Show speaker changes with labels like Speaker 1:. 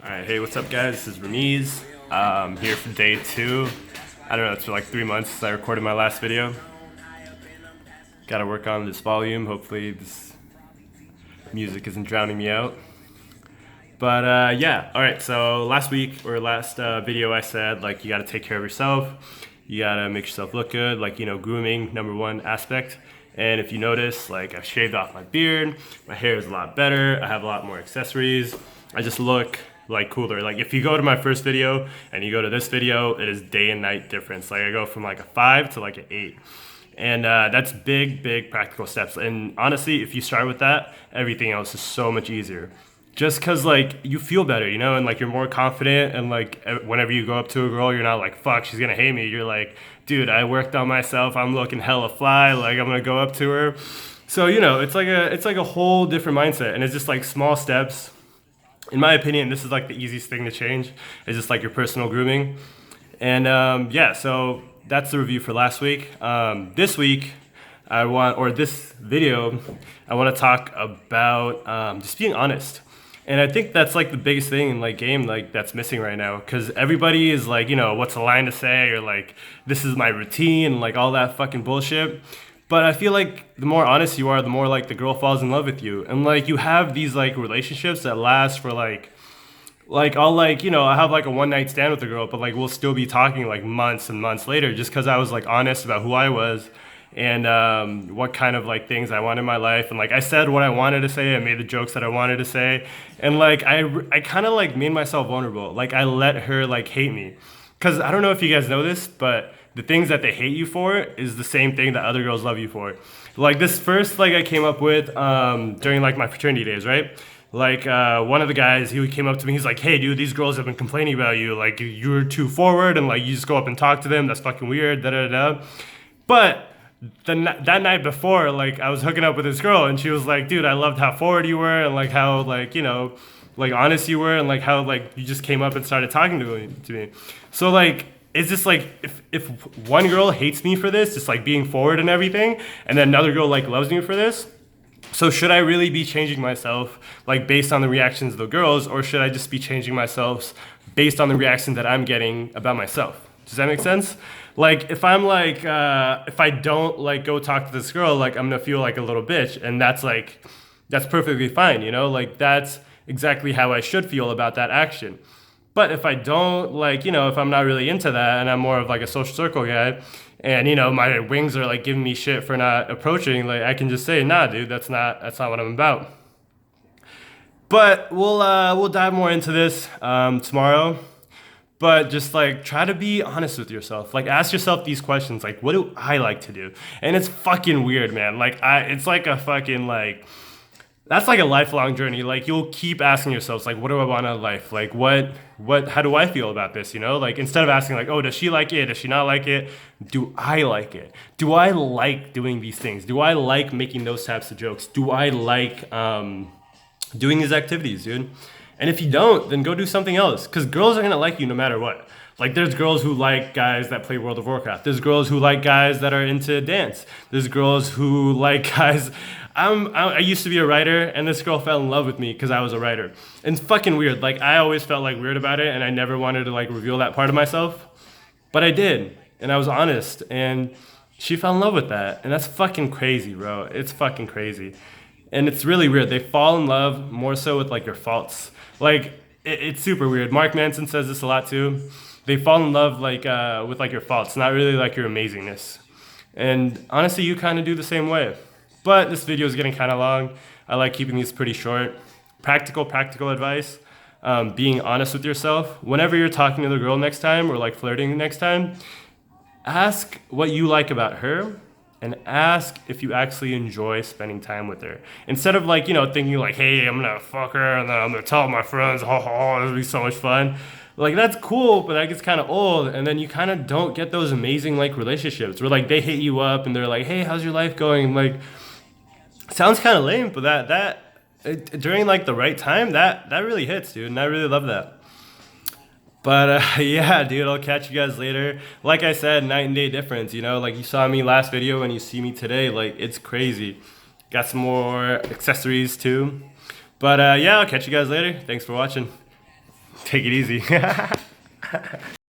Speaker 1: Alright, hey, what's up guys? This is Ramiz. Here for day 2. I don't know, it's been like 3 months since I recorded my last video. Gotta work on this volume, hopefully this music isn't drowning me out. But yeah, alright, so last week, or last video I said, like, you gotta take care of yourself. You gotta make yourself look good, like, grooming, number one aspect. And if you notice, like, I've shaved off my beard, my hair is a lot better, I have a lot more accessories, I just look like cooler. Like, if you go to my first video and you go to this video, it is day and night difference. Like, I go from like a 5 to like an 8. And that's big practical steps. And honestly, if you start with that, everything else is so much easier. Just cause like you feel better, and like you're more confident, and like whenever you go up to a girl, you're not like, fuck, she's gonna hate me. You're like, dude, I worked on myself, I'm looking hella fly, like I'm gonna go up to her. So it's like a whole different mindset, and it's just like small steps. In my opinion, this is like the easiest thing to change. It's just like your personal grooming. And yeah, so that's the review for last week. This week, this video, I want to talk about just being honest. And I think that's like the biggest thing in like game like that's missing right now, because everybody is like, what's a line to say, or like, this is my routine, and like all that fucking bullshit. But I feel like the more honest you are, the more like the girl falls in love with you. And like you have these like relationships that last for like I'll like, I have like a one night stand with a girl, but like we'll still be talking like months and months later, just because I was like honest about who I was and what kind of like things I want in my life. And like I said what I wanted to say, I made the jokes that I wanted to say. And like I kind of like made myself vulnerable. Like I let her like hate me. Because I don't know if you guys know this, but the things that they hate you for is the same thing that other girls love you for. Like this first, like I came up with during like my fraternity days, right? Like one of the guys, he came up to me, he's like, hey dude, these girls have been complaining about you. Like you're too forward and like you just go up and talk to them. That's fucking weird, da da da. But that night before, like I was hooking up with this girl and she was like, dude, I loved how forward you were and like how like, like honest you were, and like how like you just came up and started talking to me. So like it's just like if one girl hates me for this, just like being forward and everything, and then another girl like loves me for this, so should I really be changing myself like based on the reactions of the girls, or should I just be changing myself based on the reaction that I'm getting about myself? Does that make sense? Like if I'm like if I don't like go talk to this girl, like I'm gonna feel like a little bitch, and that's perfectly fine, like that's exactly how I should feel about that action. But if I don't, like, if I'm not really into that and I'm more of like a social circle guy, and my wings are like giving me shit for not approaching, like I can just say, nah dude, that's not what I'm about. But we'll dive more into this tomorrow. But just like try to be honest with yourself. Like ask yourself these questions, like what do I like to do? And it's fucking weird, man. Like it's like a fucking like, that's like a lifelong journey. Like you'll keep asking yourselves, like, what do I want out of life? Like how do I feel about this? Like instead of asking like, oh, does she like it? Does she not like it? Do I like it? Do I like doing these things? Do I like making those types of jokes? Do I like doing these activities, dude? And if you don't, then go do something else. Because girls are gonna like you no matter what. Like there's girls who like guys that play World of Warcraft. There's girls who like guys that are into dance. There's girls who like guys. I used to be a writer, and this girl fell in love with me because I was a writer. And it's fucking weird. Like I always felt like weird about it, and I never wanted to like reveal that part of myself. But I did, and I was honest, and she fell in love with that. And that's fucking crazy, bro. It's fucking crazy. And it's really weird. They fall in love more so with like your faults. Like it's super weird. Mark Manson says this a lot too. They fall in love like with like your faults, not really like your amazingness. And honestly, you kind of do the same way. But this video is getting kind of long. I like keeping these pretty short. Practical advice. Being honest with yourself. Whenever you're talking to the girl next time, or like flirting next time, ask what you like about her, and ask if you actually enjoy spending time with her. Instead of like, thinking like, hey, I'm gonna fuck her and then I'm gonna tell my friends, oh, it'll be so much fun. Like that's cool, but that gets kind of old, and then you kind of don't get those amazing like relationships where like they hit you up and they're like, hey, how's your life going? Like, sounds kind of lame, but during like the right time, that really hits, dude, and I really love that. But yeah, dude, I'll catch you guys later. Like I said, night and day difference, like you saw me last video and you see me today, like it's crazy. Got some more accessories too. But yeah, I'll catch you guys later. Thanks for watching. Take it easy.